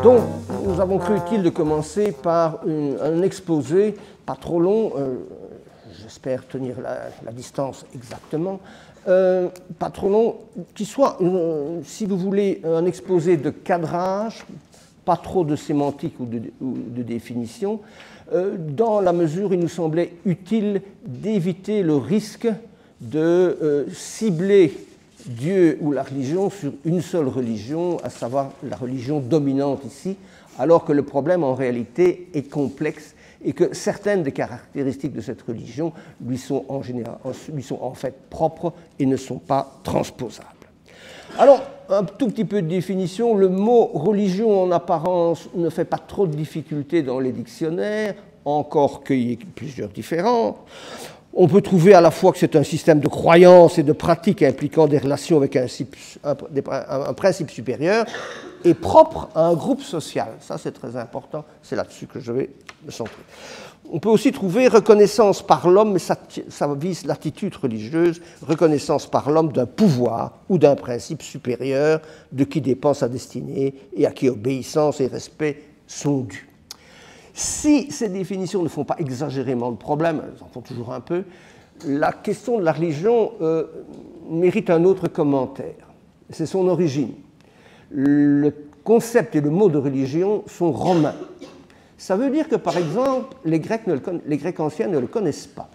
Donc, nous avons cru utile de commencer par un exposé, pas trop long, j'espère tenir la distance exactement, pas trop long, qui soit, si vous voulez, un exposé de cadrage, pas trop de sémantique ou de définition, dans la mesure où il nous semblait utile d'éviter le risque de cibler Dieu ou la religion sur une seule religion, à savoir la religion dominante ici, alors que le problème en réalité est complexe et que certaines des caractéristiques de cette religion lui sont en fait propres et ne sont pas transposables. Alors, un tout petit peu de définition, le mot religion en apparence ne fait pas trop de difficultés dans les dictionnaires, encore qu'il y ait plusieurs différents. On peut trouver à la fois que c'est un système de croyances et de pratiques impliquant des relations avec un principe supérieur et propre à un groupe social. Ça, c'est très important, c'est là-dessus que je vais me centrer. On peut aussi trouver reconnaissance par l'homme, mais ça vise l'attitude religieuse, reconnaissance par l'homme d'un pouvoir ou d'un principe supérieur de qui dépend sa destinée et à qui obéissance et respect sont dus. Si ces définitions ne font pas exagérément de problème, elles en font toujours un peu, la question de la religion mérite un autre commentaire. C'est son origine. Le concept et le mot de religion sont romains. Ça veut dire que, par exemple, les Grecs anciens ne le connaissent pas.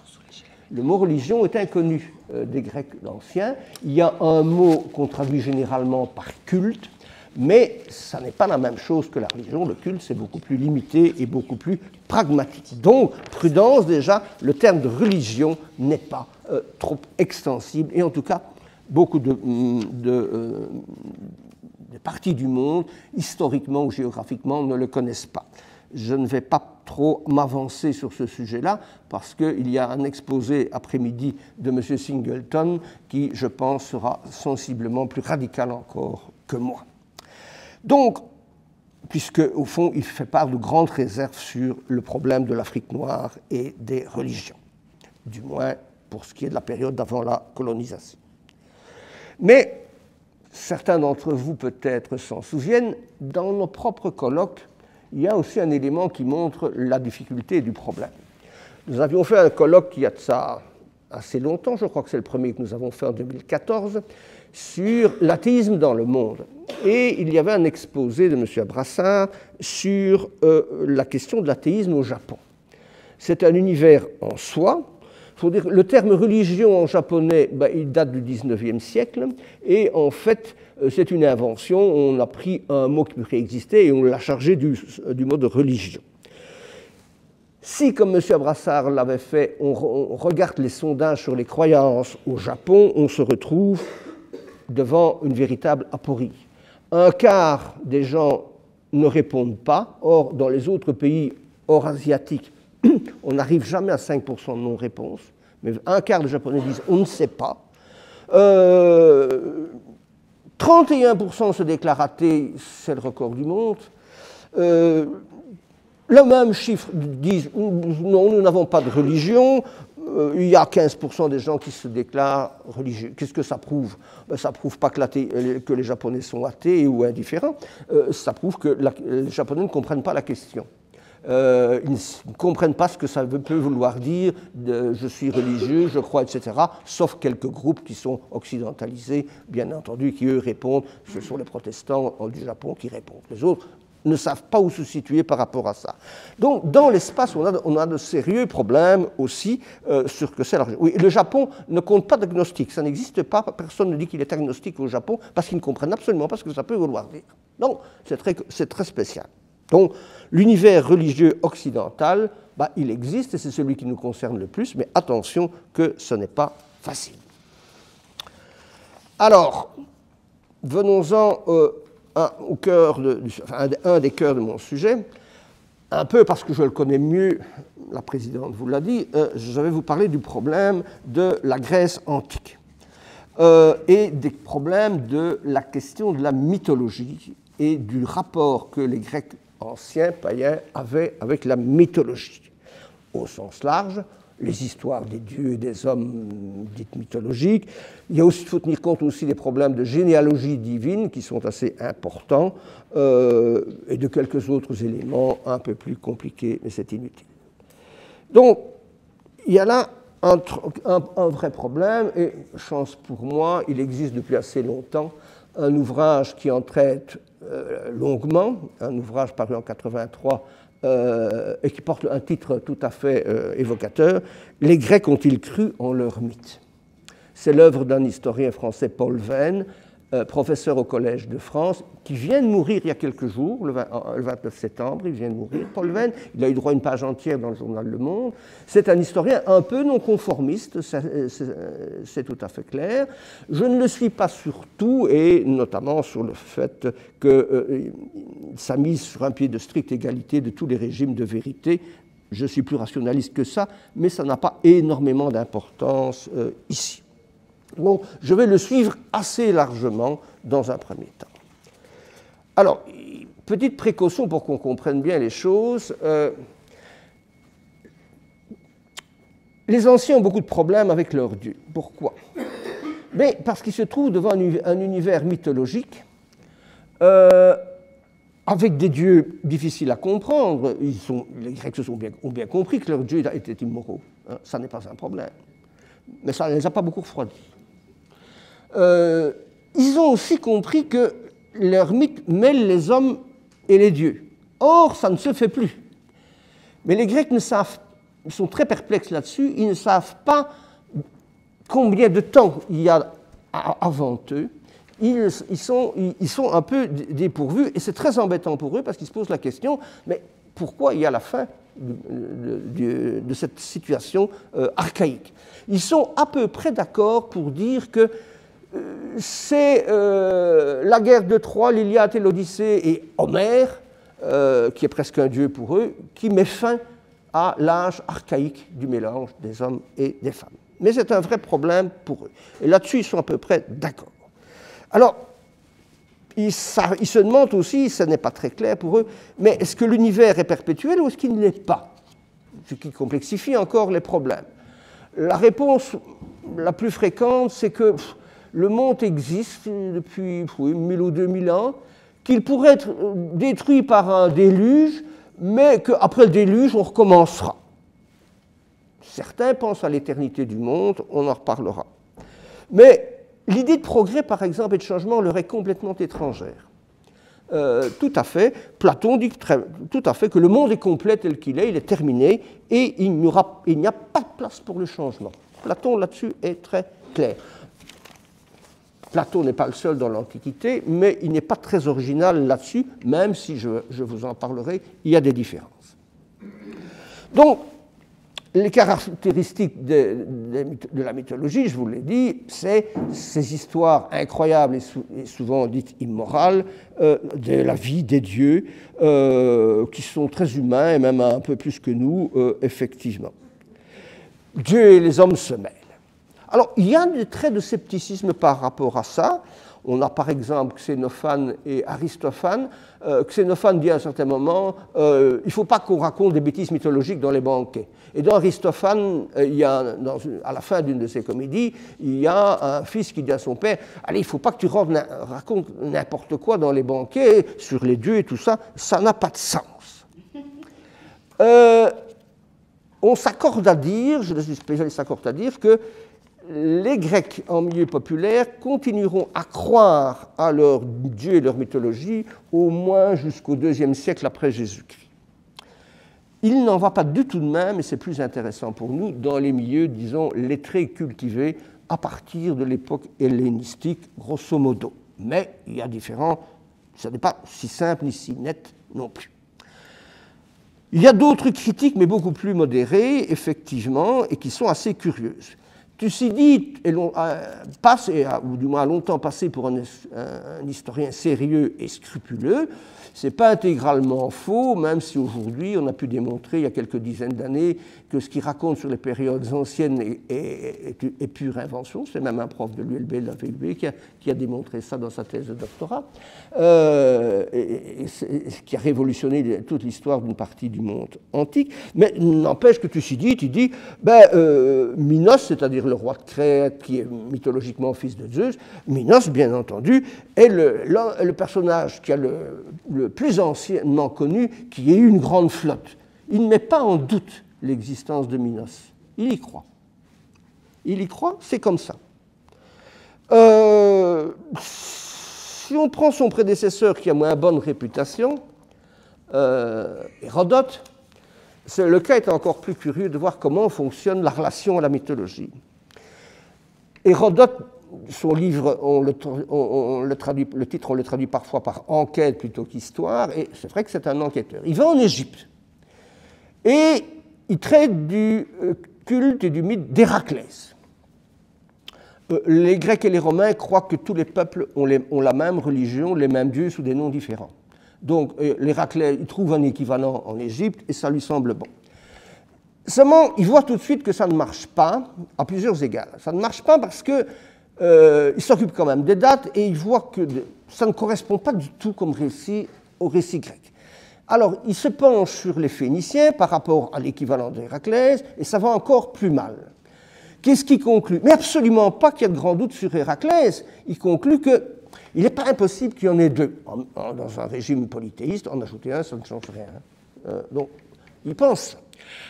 Le mot religion est inconnu des Grecs anciens. Il y a un mot qu'on traduit généralement par culte, mais ça n'est pas la même chose que la religion. Le culte, c'est beaucoup plus limité et beaucoup plus pragmatique. Donc, prudence, déjà, le terme de religion n'est pas trop extensible, et en tout cas, beaucoup de parties du monde, historiquement ou géographiquement, ne le connaissent pas. Je ne vais pas trop m'avancer sur ce sujet-là, parce qu'il y a un exposé après-midi de M. Singleton qui, je pense, sera sensiblement plus radical encore que moi. Donc, puisque, au fond, il fait part de grandes réserves sur le problème de l'Afrique noire et des religions, du moins pour ce qui est de la période d'avant la colonisation. Mais, certains d'entre vous peut-être s'en souviennent, dans nos propres colloques, il y a aussi un élément qui montre la difficulté du problème. Nous avions fait un colloque il y a de ça assez longtemps, je crois que c'est le premier que nous avons fait en 2014, sur l'athéisme dans le monde. Et il y avait un exposé de M. Brassard sur la question de l'athéisme au Japon. C'est un univers en soi. Il faut dire que le terme religion en japonais, il date du XIXe siècle, et en fait, c'est une invention. On a pris un mot qui préexistait et on l'a chargé du mot de religion. Si, comme M. Brassard l'avait fait, on regarde les sondages sur les croyances au Japon, on se retrouve devant une véritable aporie. Un quart des gens ne répondent pas. Or, dans les autres pays hors asiatiques, on n'arrive jamais à 5% de non-réponse. Mais un quart des Japonais disent « on ne sait pas ». 31% se déclarent athées, c'est le record du monde. Le même chiffre disent « non, nous n'avons pas de religion ». Il y a 15% des gens qui se déclarent religieux. Qu'est-ce que ça prouve? Ça ne prouve pas que les Japonais sont athées ou indifférents. Ça prouve que les Japonais ne comprennent pas la question. Ils ne comprennent pas ce que ça peut vouloir dire je suis religieux, je crois, etc. Sauf quelques groupes qui sont occidentalisés, bien entendu, qui eux répondent. Ce sont les protestants du Japon qui répondent. Les autres ne savent pas où se situer par rapport à ça. Donc, dans l'espace, on a de sérieux problèmes aussi sur ce que c'est la religion. Oui, le Japon ne compte pas d'agnostique, ça n'existe pas, personne ne dit qu'il est agnostique au Japon, parce qu'ils ne comprennent absolument pas ce que ça peut vouloir dire. Donc, c'est très spécial. Donc, l'univers religieux occidental, il existe, et c'est celui qui nous concerne le plus, mais attention que ce n'est pas facile. Alors, venons-en au cœur un des cœurs de mon sujet, un peu parce que je le connais mieux, la présidente vous l'a dit, je vais vous parler du problème de la Grèce antique et des problèmes de la question de la mythologie et du rapport que les Grecs anciens, païens, avaient avec la mythologie. Au sens large, les histoires des dieux et des hommes dites mythologiques. Il faut tenir compte aussi des problèmes de généalogie divine qui sont assez importants et de quelques autres éléments un peu plus compliqués, mais c'est inutile. Donc, il y a là un vrai problème, et chance pour moi, il existe depuis assez longtemps un ouvrage qui en traite longuement, un ouvrage paru en 1983 et qui porte un titre tout à fait évocateur, « Les Grecs ont-ils cru en leur mythe ?» C'est l'œuvre d'un historien français, Paul Venn, professeur au Collège de France, qui vient de mourir il y a quelques jours, le 29 septembre, il vient de mourir, Paul Venn. Il a eu droit à une page entière dans le journal Le Monde. C'est un historien un peu non conformiste, c'est tout à fait clair. Je ne le suis pas sur tout, et notamment sur le fait que sa mise sur un pied de stricte égalité de tous les régimes de vérité. Je suis plus rationaliste que ça, mais ça n'a pas énormément d'importance ici. Bon, je vais le suivre assez largement dans un premier temps. Alors, petite précaution pour qu'on comprenne bien les choses. Les anciens ont beaucoup de problèmes avec leur Dieu. Pourquoi? Mais parce qu'ils se trouvent devant un univers mythologique avec des dieux difficiles à comprendre. Les Grecs ont bien compris que leurs dieux étaient immoraux. Hein, ça n'est pas un problème. Mais ça ne les a pas beaucoup refroidis. Ils ont aussi compris que leur mythe mêle les hommes et les dieux. Or, ça ne se fait plus. Mais les Grecs ils sont très perplexes là-dessus, ils ne savent pas combien de temps il y a avant eux. Ils sont un peu dépourvus, et c'est très embêtant pour eux parce qu'ils se posent la question, mais pourquoi il y a la fin de cette situation archaïque? Ils sont à peu près d'accord pour dire que c'est la guerre de Troie, l'Iliade et l'Odyssée et Homère, qui est presque un dieu pour eux, qui met fin à l'âge archaïque du mélange des hommes et des femmes. Mais c'est un vrai problème pour eux. Et là-dessus, ils sont à peu près d'accord. Alors, ils se demandent aussi, ce n'est pas très clair pour eux, mais est-ce que l'univers est perpétuel ou est-ce qu'il ne l'est pas? Ce qui complexifie encore les problèmes. La réponse la plus fréquente, c'est que le monde existe depuis 1000 ou 2000 ans, qu'il pourrait être détruit par un déluge, mais qu'après le déluge, on recommencera. Certains pensent à l'éternité du monde, on en reparlera. Mais l'idée de progrès, par exemple, et de changement leur est complètement étrangère. Tout à fait. Platon dit tout à fait que le monde est complet tel qu'il est, il est terminé, et il n'y a pas de place pour le changement. Platon, là-dessus, est très clair. Platon n'est pas le seul dans l'Antiquité, mais il n'est pas très original là-dessus, même si je vous en parlerai, il y a des différences. Donc, les caractéristiques de la mythologie, je vous l'ai dit, c'est ces histoires incroyables et souvent dites immorales de la vie des dieux, qui sont très humains et même un peu plus que nous, effectivement. Dieu et les hommes se mêlent. Alors, il y a des traits de scepticisme par rapport à ça. On a par exemple Xénophane et Aristophane. Xénophane dit à un certain moment il ne faut pas qu'on raconte des bêtises mythologiques dans les banquets. Et dans Aristophane, à la fin d'une de ses comédies, il y a un fils qui dit à son père allez, il ne faut pas que tu racontes n'importe quoi dans les banquets sur les dieux et tout ça, ça n'a pas de sens. On s'accorde à dire, je suis spécialiste, s'accorde à dire que les Grecs en milieu populaire continueront à croire à leurs dieux et leur mythologie au moins jusqu'au IIe siècle après Jésus-Christ. Il n'en va pas du tout de même, et c'est plus intéressant pour nous, dans les milieux, disons, lettrés et cultivés à partir de l'époque hellénistique, grosso modo. Mais il y a différents, ça n'est pas si simple ni si net non plus. Il y a d'autres critiques, mais beaucoup plus modérées, effectivement, et qui sont assez curieuses. Thucydide passe, ou du moins a longtemps passé pour un historien sérieux et scrupuleux. Ce n'est pas intégralement faux, même si aujourd'hui on a pu démontrer il y a quelques dizaines d'années que ce qu'il raconte sur les périodes anciennes est pure invention. C'est même un prof de l'ULB, de la VUB, qui a démontré ça dans sa thèse de doctorat, et qui a révolutionné toute l'histoire d'une partie du monde antique. Mais n'empêche que Thucydide, il dit, Minos, c'est-à-dire le roi de Crète, qui est mythologiquement fils de Zeus, Minos, bien entendu, est le personnage qui a le plus anciennement connu, qui ait eu une grande flotte. Il ne met pas en doute l'existence de Minos. Il y croit. Il y croit, c'est comme ça. Si on prend son prédécesseur qui a moins bonne réputation, Hérodote, le cas est encore plus curieux de voir comment fonctionne la relation à la mythologie. Hérodote, son livre, le titre, on le traduit parfois par enquête plutôt qu'histoire, et c'est vrai que c'est un enquêteur. Il va en Égypte et il traite du culte et du mythe d'Héraclès. Les Grecs et les Romains croient que tous les peuples ont la même religion, les mêmes dieux sous des noms différents. Donc l'Héraclès, il trouve un équivalent en Égypte et ça lui semble bon. Seulement, il voit tout de suite que ça ne marche pas à plusieurs égards. Ça ne marche pas parce que il s'occupe quand même des dates et il voit que ça ne correspond pas du tout comme récit au récit grec. Alors, il se penche sur les Phéniciens par rapport à l'équivalent d'Héraclès et ça va encore plus mal. Qu'est-ce qu'il conclut? Mais absolument pas qu'il y ait de grands doutes sur Héraclès. Il conclut qu'il n'est pas impossible qu'il y en ait deux. Dans un régime polythéiste, en ajouter un, ça ne change rien. Donc, il pense.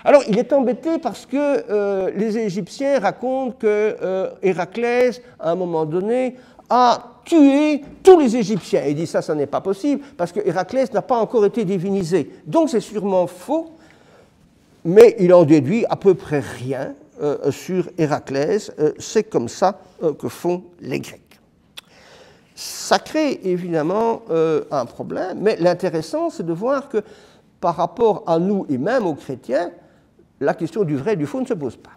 Alors, il est embêté parce que les Égyptiens racontent que Héraclès, à un moment donné, a tué tous les Égyptiens. Il dit ça n'est pas possible parce que Héraclès n'a pas encore été divinisé. Donc, c'est sûrement faux, mais il en déduit à peu près rien sur Héraclès. C'est comme ça que font les Grecs. Ça crée évidemment un problème, mais l'intéressant, c'est de voir que par rapport à nous et même aux chrétiens, la question du vrai et du faux ne se pose pas.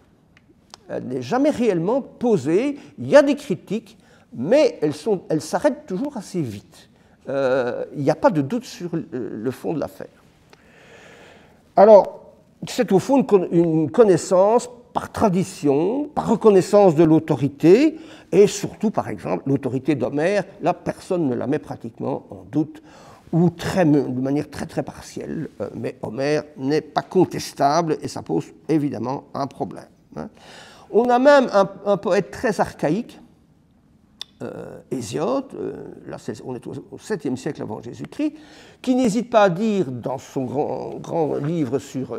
Elle n'est jamais réellement posée. Il y a des critiques, mais elles s'arrêtent toujours assez vite. Il n'y a pas de doute sur le fond de l'affaire. Alors, c'est au fond une connaissance par tradition, par reconnaissance de l'autorité, et surtout, par exemple, l'autorité d'Homère, là, personne ne la met pratiquement en doute, ou de manière très très partielle, mais Homère n'est pas contestable et ça pose évidemment un problème. On a même un poète très archaïque, Hésiode, là on est au 7e siècle avant Jésus-Christ, qui n'hésite pas à dire dans son grand livre sur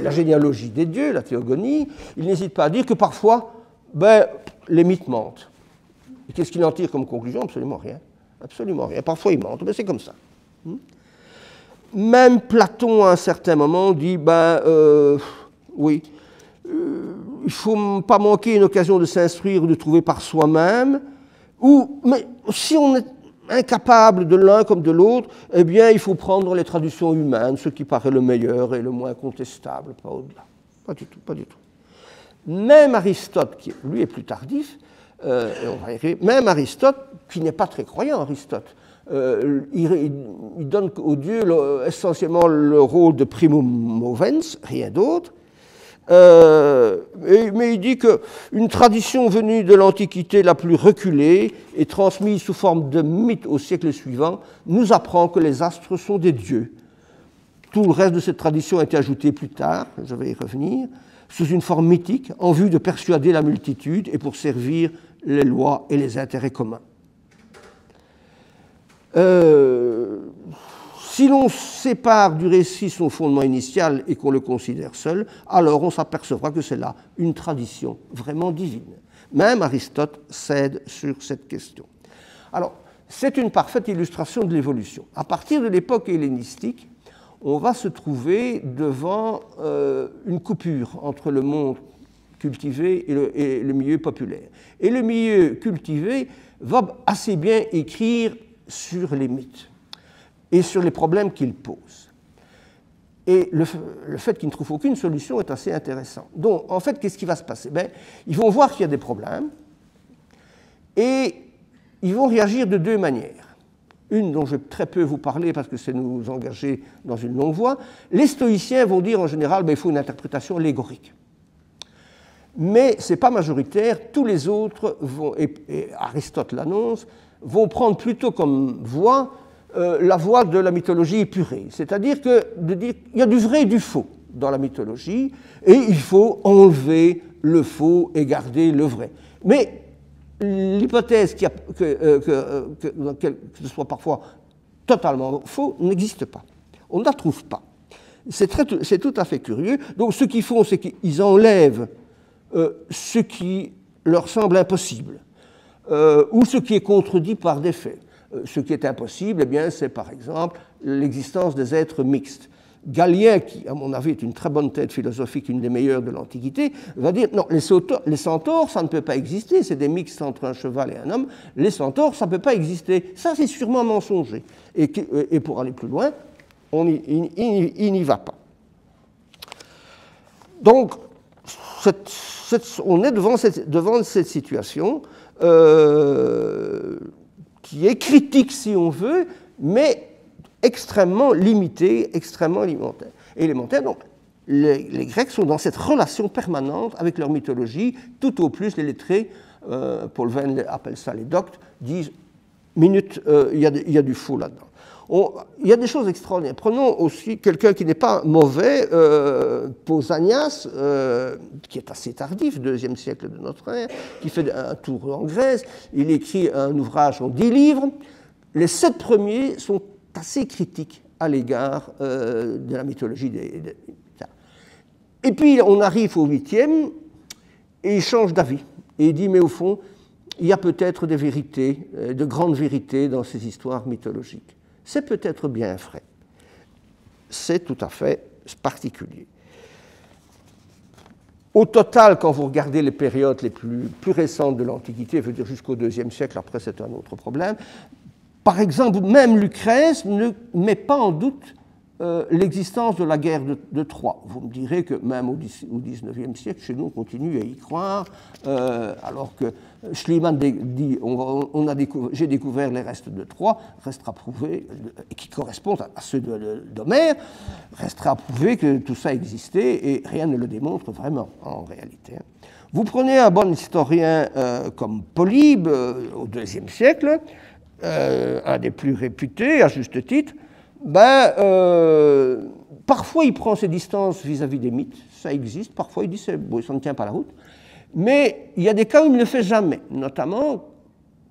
la généalogie des dieux, la Théogonie, il n'hésite pas à dire que parfois les mythes mentent. Et qu'est-ce qu'il en tire comme conclusion? Absolument rien. Absolument rien. Parfois ils mentent, mais c'est comme ça. Même Platon, à un certain moment, dit oui, il ne faut pas manquer une occasion de s'instruire ou de trouver par soi-même, mais si on est incapable de l'un comme de l'autre, eh bien, il faut prendre les traditions humaines, ce qui paraît le meilleur et le moins contestable, pas au-delà. Pas du tout, pas du tout. Même Aristote, qui lui est plus tardif, même Aristote, qui n'est pas très croyant, Aristote, il donne aux dieux essentiellement le rôle de primum movens, rien d'autre. Mais il dit qu'une tradition venue de l'Antiquité la plus reculée et transmise sous forme de mythe au siècle suivant nous apprend que les astres sont des dieux. Tout le reste de cette tradition a été ajouté plus tard, je vais y revenir, sous une forme mythique en vue de persuader la multitude et pour servir les lois et les intérêts communs. Si l'on sépare du récit son fondement initial et qu'on le considère seul, alors on s'apercevra que c'est là une tradition vraiment divine. Même Aristote cède sur cette question. Alors, c'est une parfaite illustration de l'évolution. À partir de l'époque hellénistique, on va se trouver devant une coupure entre le monde cultivé et le milieu populaire. Et le milieu cultivé va assez bien écrire sur les mythes et sur les problèmes qu'ils posent. Et le fait qu'ils ne trouvent aucune solution est assez intéressant. Donc, en fait, qu'est-ce qui va se passer? Ils vont voir qu'il y a des problèmes et ils vont réagir de deux manières. Une dont je vais très peu vous parler parce que c'est nous engager dans une longue voie. Les stoïciens vont dire en général il faut une interprétation allégorique. Mais ce n'est pas majoritaire. Tous les autres, et Aristote l'annonce, vont prendre plutôt comme voie la voie de la mythologie épurée. C'est-à-dire qu'il y a du vrai et du faux dans la mythologie et il faut enlever le faux et garder le vrai. Mais l'hypothèse que ce soit parfois totalement faux n'existe pas. On ne la trouve pas. C'est tout à fait curieux. Donc ce qu'ils font, c'est qu'ils enlèvent ce qui leur semble impossible ou ce qui est contredit par des faits. Ce qui est impossible, eh bien, c'est par exemple l'existence des êtres mixtes. Galien, qui à mon avis est une très bonne tête philosophique, une des meilleures de l'Antiquité, va dire non, les centaures, ça ne peut pas exister, c'est des mixtes entre un cheval et un homme, les centaures, ça ne peut pas exister, ça c'est sûrement mensonger. Et pour aller plus loin, il n'y va pas. Donc, on est devant cette situation qui est critique si on veut, mais extrêmement limitée, extrêmement élémentaire. Donc, les Grecs sont dans cette relation permanente avec leur mythologie. Tout au plus, les lettrés, Paul Venn appelle ça les doctes, disent minute, il y a du faux là-dedans. Il y a des choses extraordinaires. Prenons aussi quelqu'un qui n'est pas mauvais, Pausanias, qui est assez tardif, 2e siècle de notre ère, qui fait un tour en Grèce. Il écrit un ouvrage en 10 livres. Les 7 premiers sont assez critiques à l'égard de la mythologie Et puis on arrive au 8e et il change d'avis. Et il dit, mais au fond, il y a peut-être des vérités, de grandes vérités dans ces histoires mythologiques. C'est peut-être bien vrai. C'est tout à fait particulier. Au total, quand vous regardez les périodes les plus récentes de l'Antiquité, je veux dire jusqu'au IIe siècle, après c'est un autre problème, par exemple, même Lucrèce ne met pas en doute l'existence de la guerre de Troie. Vous me direz que même au XIXe siècle, chez nous, on continue à y croire, alors que Schliemann dit j'ai découvert les restes de Troie, restera prouvé, qui correspondent à ceux d'Homère, restera prouvé que tout ça existait et rien ne le démontre vraiment en réalité. Vous prenez un bon historien comme Polybe au IIe siècle, un des plus réputés, à juste titre, parfois il prend ses distances vis-à-vis des mythes, ça existe, parfois il dit bon, ça ne tient pas la route, mais il y a des cas où il ne le fait jamais, notamment,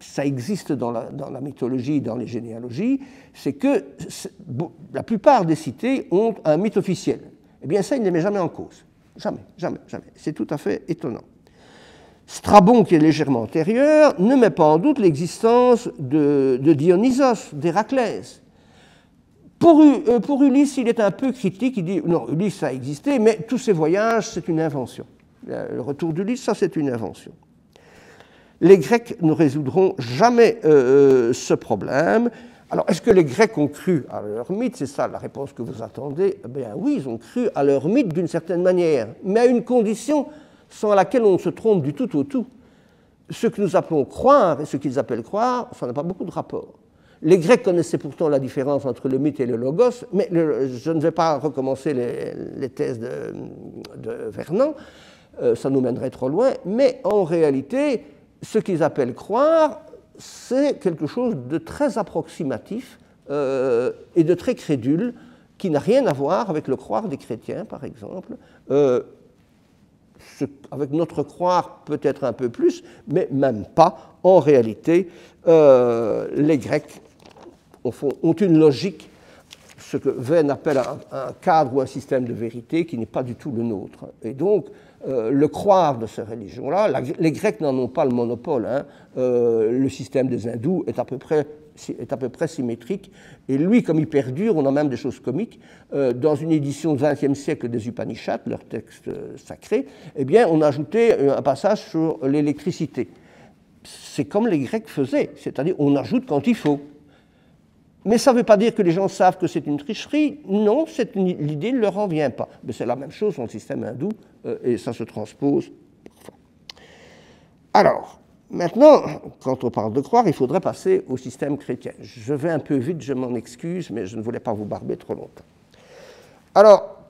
ça existe dans la mythologie, dans les généalogies, c'est que la plupart des cités ont un mythe officiel. Eh bien ça, il ne les met jamais en cause, jamais, jamais, jamais, c'est tout à fait étonnant. Strabon, qui est légèrement antérieur, ne met pas en doute l'existence de Dionysos, d'Héraclès. Pour Ulysse, il est un peu critique, il dit non, Ulysse ça a existé, mais tous ces voyages, c'est une invention. Le retour d'Ulysse, ça c'est une invention. Les Grecs ne résoudront jamais ce problème. Alors, est-ce que les Grecs ont cru à leur mythe? C'est ça la réponse que vous attendez. Eh bien oui, ils ont cru à leur mythe d'une certaine manière, mais à une condition sans laquelle on se trompe du tout au tout. Ce que nous appelons croire et ce qu'ils appellent croire, ça n'a pas beaucoup de rapport. Les Grecs connaissaient pourtant la différence entre le mythe et le logos, mais je ne vais pas recommencer les thèses de Vernon, ça nous mènerait trop loin, mais en réalité, ce qu'ils appellent croire, c'est quelque chose de très approximatif et de très crédule, qui n'a rien à voir avec le croire des chrétiens, par exemple, avec notre croire peut-être un peu plus, mais même pas. En réalité, les Grecs ont une logique, ce que Venn appelle un cadre ou un système de vérité qui n'est pas du tout le nôtre. Et donc, le croire de ces religions-là, les Grecs n'en ont pas le monopole. Hein. Le système des hindous est à peu près symétrique. Et lui, comme il perdure, on a même des choses comiques. Dans une édition du XXe siècle des Upanishads, leur texte sacré, eh bien, on a ajouté un passage sur l'électricité. C'est comme les Grecs faisaient, c'est-à-dire on ajoute quand il faut. Mais ça ne veut pas dire que les gens savent que c'est une tricherie. Non, l'idée ne leur en vient pas. Mais c'est la même chose dans le système hindou, et ça se transpose. Alors, maintenant, quand on parle de croire, il faudrait passer au système chrétien. Je vais un peu vite, je m'en excuse, mais je ne voulais pas vous barber trop longtemps. Alors,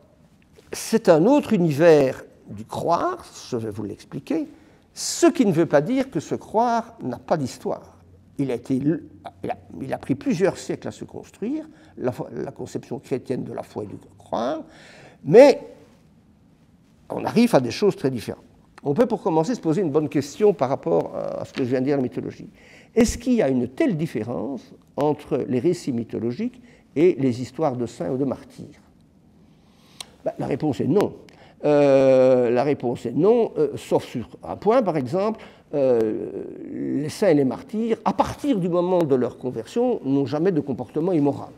c'est un autre univers du croire, je vais vous l'expliquer, ce qui ne veut pas dire que ce croire n'a pas d'histoire. Il a pris plusieurs siècles à se construire, la conception chrétienne de la foi et du croire, mais on arrive à des choses très différentes. On peut pour commencer se poser une bonne question par rapport à ce que je viens de dire, la mythologie. Est-ce qu'il y a une telle différence entre les récits mythologiques et les histoires de saints ou de martyrs? La réponse est non. La réponse est non, sauf sur un point, par exemple, les saints et les martyrs, à partir du moment de leur conversion, n'ont jamais de comportement immoral.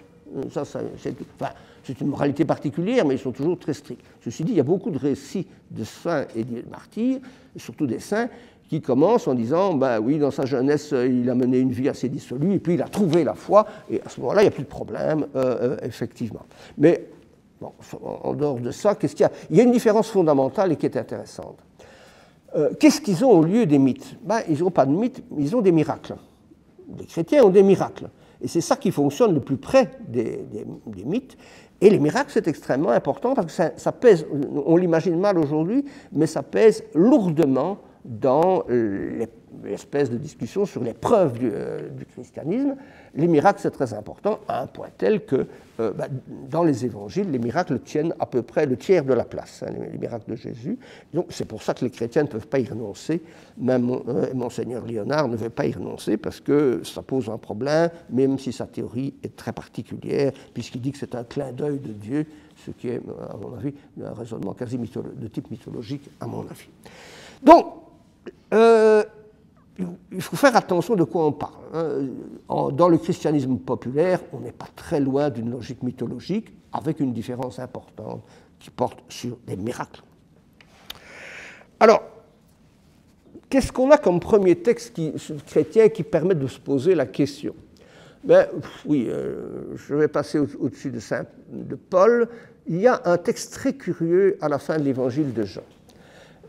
Ça, c'est une moralité particulière, mais ils sont toujours très stricts. Ceci dit, il y a beaucoup de récits de saints et de martyrs, et surtout des saints, qui commencent en disant, oui, dans sa jeunesse, il a mené une vie assez dissolue, et puis il a trouvé la foi, et à ce moment-là, il n'y a plus de problème, effectivement. Mais bon, en dehors de ça, qu'est-ce qu'il y a? Il y a une différence fondamentale et qui est intéressante. Qu'est-ce qu'ils ont au lieu des mythes? Ils n'ont pas de mythes, ils ont des miracles. Les chrétiens ont des miracles. Et c'est ça qui fonctionne le plus près des mythes. Et les miracles, c'est extrêmement important parce que ça pèse, on l'imagine mal aujourd'hui, mais ça pèse lourdement dans l'espèce de discussion sur les preuves du christianisme. Les miracles, c'est très important, à un point tel que dans les évangiles, les miracles tiennent à peu près le tiers de la place, les miracles de Jésus. Donc c'est pour ça que les chrétiens ne peuvent pas y renoncer. Même Monseigneur Léonard ne veut pas y renoncer parce que ça pose un problème, même si sa théorie est très particulière, puisqu'il dit que c'est un clin d'œil de Dieu, ce qui est, à mon avis, un raisonnement quasi de type mythologique, à mon avis. Donc, il faut faire attention de quoi on parle. Dans le christianisme populaire, on n'est pas très loin d'une logique mythologique, avec une différence importante qui porte sur des miracles. Alors, qu'est-ce qu'on a comme premier texte chrétien qui permet de se poser la question? Je vais passer au-dessus de Paul. Il y a un texte très curieux à la fin de l'évangile de Jean.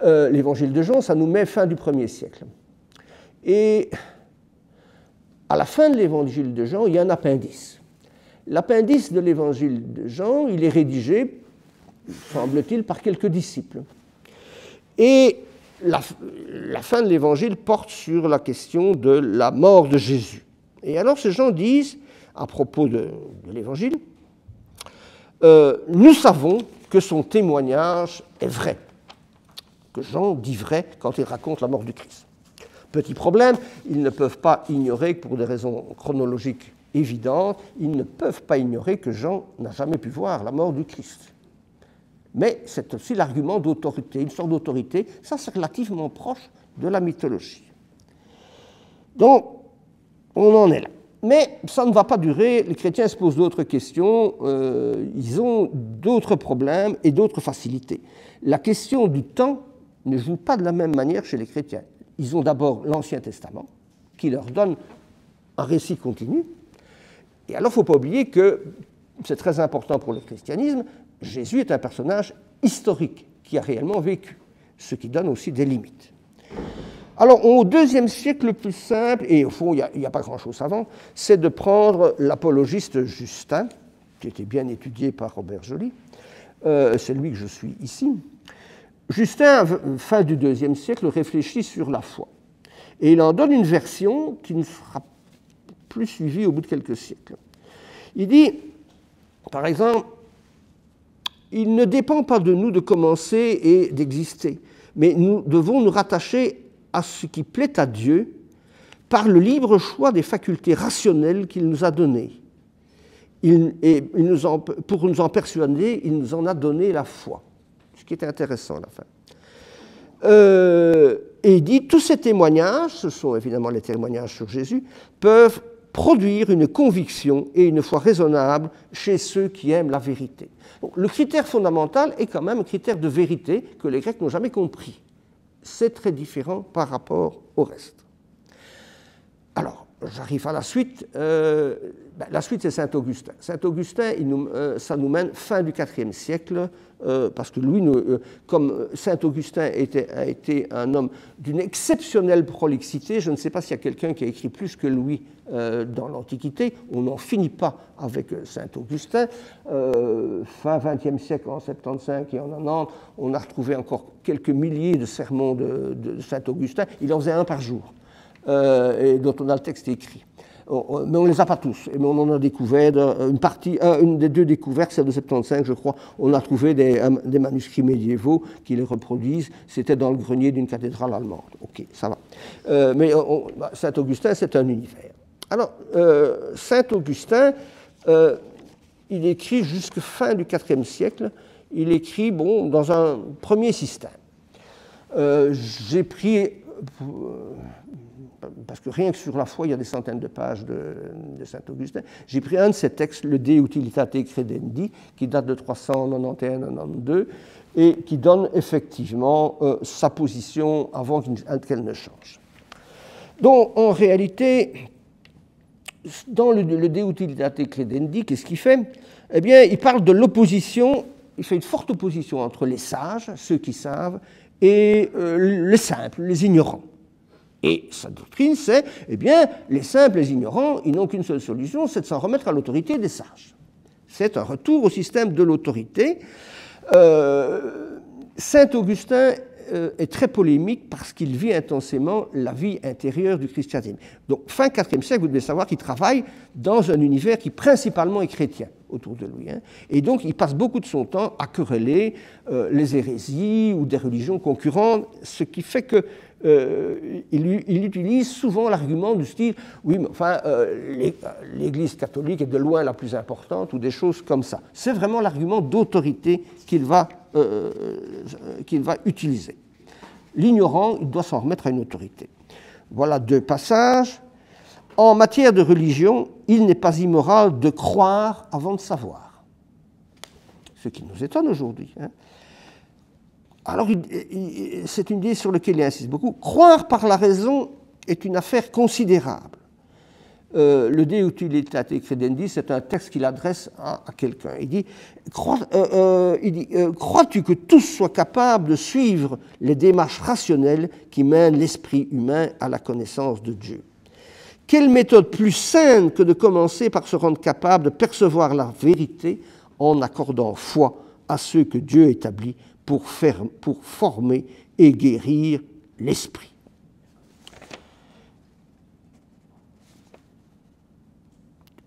L'évangile de Jean, ça nous met fin du 1er siècle. Et à la fin de l'évangile de Jean, il y a un appendice. L'appendice de l'évangile de Jean, il est rédigé, semble-t-il, par quelques disciples. Et la fin de l'évangile porte sur la question de la mort de Jésus. Et alors ces gens disent, à propos de l'évangile, nous savons que son témoignage est vrai, que Jean dit vrai quand il raconte la mort du Christ. Petit problème, ils ne peuvent pas ignorer, pour des raisons chronologiques évidentes, ils ne peuvent pas ignorer que Jean n'a jamais pu voir la mort du Christ. Mais c'est aussi l'argument d'autorité, une sorte d'autorité, ça c'est relativement proche de la mythologie. Donc, on en est là. Mais ça ne va pas durer, les chrétiens se posent d'autres questions, ils ont d'autres problèmes et d'autres facilités. La question du temps ne joue pas de la même manière chez les chrétiens. Ils ont d'abord l'Ancien Testament, qui leur donne un récit continu. Et alors, il ne faut pas oublier que, c'est très important pour le christianisme, Jésus est un personnage historique, qui a réellement vécu, ce qui donne aussi des limites. Alors, au IIe siècle, le plus simple, et au fond, il n'y a pas grand-chose avant, c'est de prendre l'apologiste Justin, qui était bien étudié par Robert Joly, c'est lui que je suis ici. Justin, fin du IIe siècle, réfléchit sur la foi. Et il en donne une version qui ne sera plus suivie au bout de quelques siècles. Il dit, par exemple, « Il ne dépend pas de nous de commencer et d'exister, mais nous devons nous rattacher à ce qui plaît à Dieu par le libre choix des facultés rationnelles qu'il nous a données. Pour nous en persuader, il nous en a donné la foi. » Ce qui est intéressant à la fin. Et il dit, tous ces témoignages, ce sont évidemment les témoignages sur Jésus, peuvent produire une conviction et une foi raisonnable chez ceux qui aiment la vérité. Donc, le critère fondamental est quand même un critère de vérité que les Grecs n'ont jamais compris. C'est très différent par rapport au reste. Alors, j'arrive à la suite. La suite, c'est Saint Augustin. Saint Augustin, ça nous mène fin du IVe siècle, parce que lui, comme Saint Augustin a été un homme d'une exceptionnelle prolixité, je ne sais pas s'il y a quelqu'un qui a écrit plus que lui dans l'Antiquité. On n'en finit pas avec Saint Augustin. Fin XXe siècle, en 75 et en 90, on a retrouvé encore quelques milliers de sermons de Saint Augustin. Il en faisait un par jour, et dont on a le texte écrit. Mais on ne les a pas tous, mais on en a découvert une des deux découvertes, celle de 75, je crois, on a trouvé des manuscrits médiévaux qui les reproduisent. C'était dans le grenier d'une cathédrale allemande. Ok, ça va. Mais Saint-Augustin, c'est un univers. Alors, Saint-Augustin, il écrit jusqu'à fin du IVe siècle, il écrit dans un premier système. J'ai pris... parce que rien que sur la foi, il y a des centaines de pages de Saint-Augustin. J'ai pris un de ses textes, le De Utilitate Credendi, qui date de 391-92, et qui donne effectivement sa position avant qu'elle ne change. Donc, en réalité, dans le De Utilitate Credendi, qu'est-ce qu'il fait? Eh bien, il parle de l'opposition, il fait une forte opposition entre les sages, ceux qui savent, et les simples, les ignorants. Et sa doctrine, c'est, eh bien, les simples, les ignorants, ils n'ont qu'une seule solution, c'est de s'en remettre à l'autorité des sages. C'est un retour au système de l'autorité. Saint Augustin est très polémique parce qu'il vit intensément la vie intérieure du christianisme. Donc, fin IVe siècle, vous devez savoir qu'il travaille dans un univers qui principalement est chrétien autour de lui. Et donc, il passe beaucoup de son temps à quereller les hérésies ou des religions concurrentes, ce qui fait que il utilise souvent l'argument du style « oui, mais enfin, l'Église catholique est de loin la plus importante » ou des choses comme ça. C'est vraiment l'argument d'autorité qu'il va utiliser. L'ignorant, il doit s'en remettre à une autorité. Voilà deux passages. En matière de religion, il n'est pas immoral de croire avant de savoir. Ce qui nous étonne aujourd'hui. Alors, c'est une idée sur laquelle il insiste beaucoup. Croire par la raison est une affaire considérable. Le De Utilitate Credendi, c'est un texte qu'il adresse à quelqu'un. Il dit crois-tu que tous soient capables de suivre les démarches rationnelles qui mènent l'esprit humain à la connaissance de Dieu? Quelle méthode plus saine que de commencer par se rendre capable de percevoir la vérité en accordant foi à ceux que Dieu établit pour former et guérir l'esprit.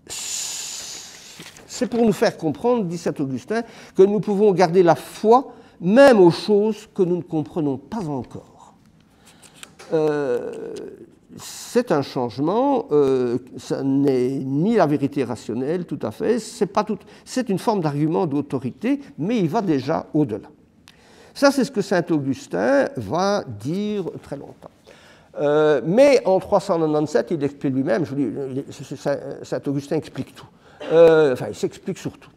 C'est pour nous faire comprendre, dit saint Augustin, que nous pouvons garder la foi même aux choses que nous ne comprenons pas encore. C'est un changement, ça n'est ni la vérité rationnelle tout à fait, c'est une forme d'argument d'autorité, mais il va déjà au-delà. Ça, c'est ce que saint Augustin va dire très longtemps. Mais en 397, il explique lui-même, je vous dis, saint Augustin explique tout. Enfin, il s'explique surtout.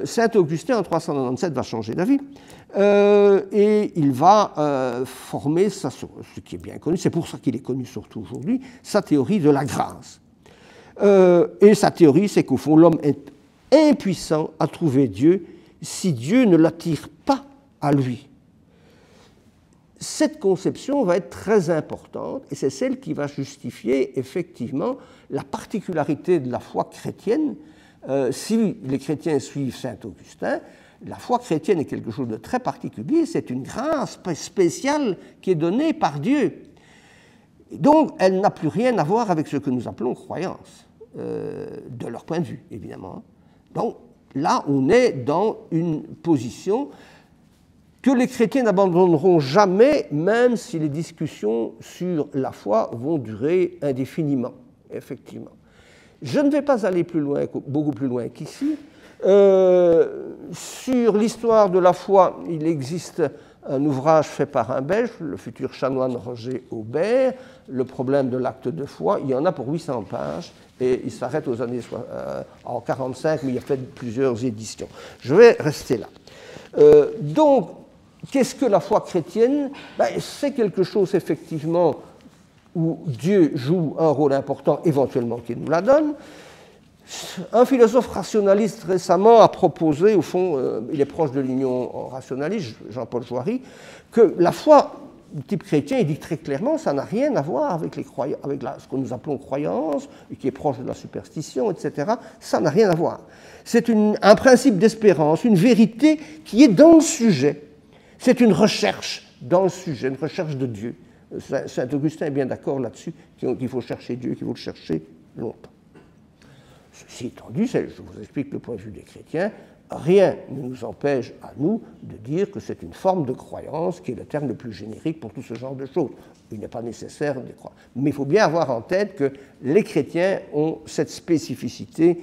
Saint Augustin, en 397, va changer d'avis et il va former, ce qui est bien connu, c'est pour ça qu'il est connu surtout aujourd'hui, sa théorie de la grâce. Et sa théorie, c'est qu'au fond, l'homme est impuissant à trouver Dieu si Dieu ne l'attire pas à lui. Cette conception va être très importante et c'est celle qui va justifier effectivement la particularité de la foi chrétienne. Si les chrétiens suivent saint Augustin, la foi chrétienne est quelque chose de très particulier, c'est une grâce spéciale qui est donnée par Dieu. Donc elle n'a plus rien à voir avec ce que nous appelons croyance, de leur point de vue évidemment. Donc là on est dans une position que les chrétiens n'abandonneront jamais, même si les discussions sur la foi vont durer indéfiniment, effectivement. Je ne vais pas aller plus loin, beaucoup plus loin qu'ici. Sur l'histoire de la foi, il existe un ouvrage fait par un Belge, le futur chanoine Roger Aubert, Le problème de l'acte de foi. Il y en a pour 800 pages et il s'arrête aux années en 1945, mais il a fait plusieurs éditions. Je vais rester là. Donc, qu'est-ce que la foi chrétienne? C'est quelque chose, effectivement, où Dieu joue un rôle important, éventuellement qu'il nous la donne. Un philosophe rationaliste récemment a proposé, au fond, il est proche de l'union rationaliste, Jean-Paul Joiry, que la foi du type chrétien, il dit très clairement, ça n'a rien à voir avec, ce que nous appelons croyance, et qui est proche de la superstition, etc. Ça n'a rien à voir. C'est un principe d'espérance, une vérité qui est dans le sujet. C'est une recherche dans le sujet, une recherche de Dieu. Saint Augustin est bien d'accord là-dessus, qu'il faut chercher Dieu, qu'il faut le chercher longtemps. Ceci étant dit, je vous explique le point de vue des chrétiens, rien ne nous empêche à nous de dire que c'est une forme de croyance qui est le terme le plus générique pour tout ce genre de choses. Il n'est pas nécessaire de croire. Mais il faut bien avoir en tête que les chrétiens ont cette spécificité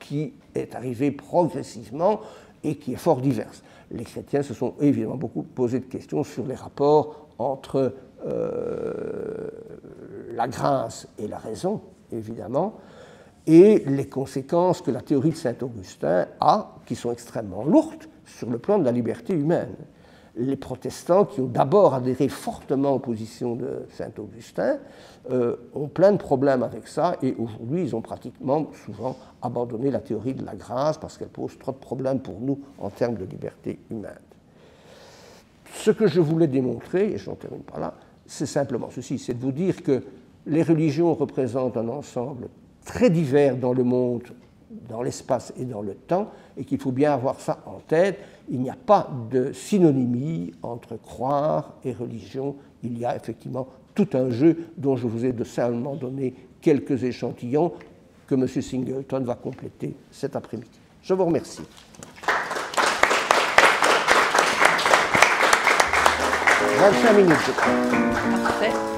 qui est arrivée progressivement et qui est fort diverse. Les chrétiens se sont évidemment beaucoup posé de questions sur les rapports entre la grâce et la raison, évidemment, et les conséquences que la théorie de Saint-Augustin a, qui sont extrêmement lourdes sur le plan de la liberté humaine. Les protestants, qui ont d'abord adhéré fortement aux positions de Saint-Augustin, ont plein de problèmes avec ça, et aujourd'hui, ils ont pratiquement souvent abandonné la théorie de la grâce parce qu'elle pose trop de problèmes pour nous en termes de liberté humaine. Ce que je voulais démontrer, et je n'en termine pas là, c'est simplement ceci, c'est de vous dire que les religions représentent un ensemble très divers dans le monde, dans l'espace et dans le temps, et qu'il faut bien avoir ça en tête. Il n'y a pas de synonymie entre croire et religion. Il y a effectivement tout un jeu dont je vous ai seulement donné quelques échantillons que M. Singleton va compléter cet après-midi. Je vous remercie. 25 minutes, je crois. Parfait.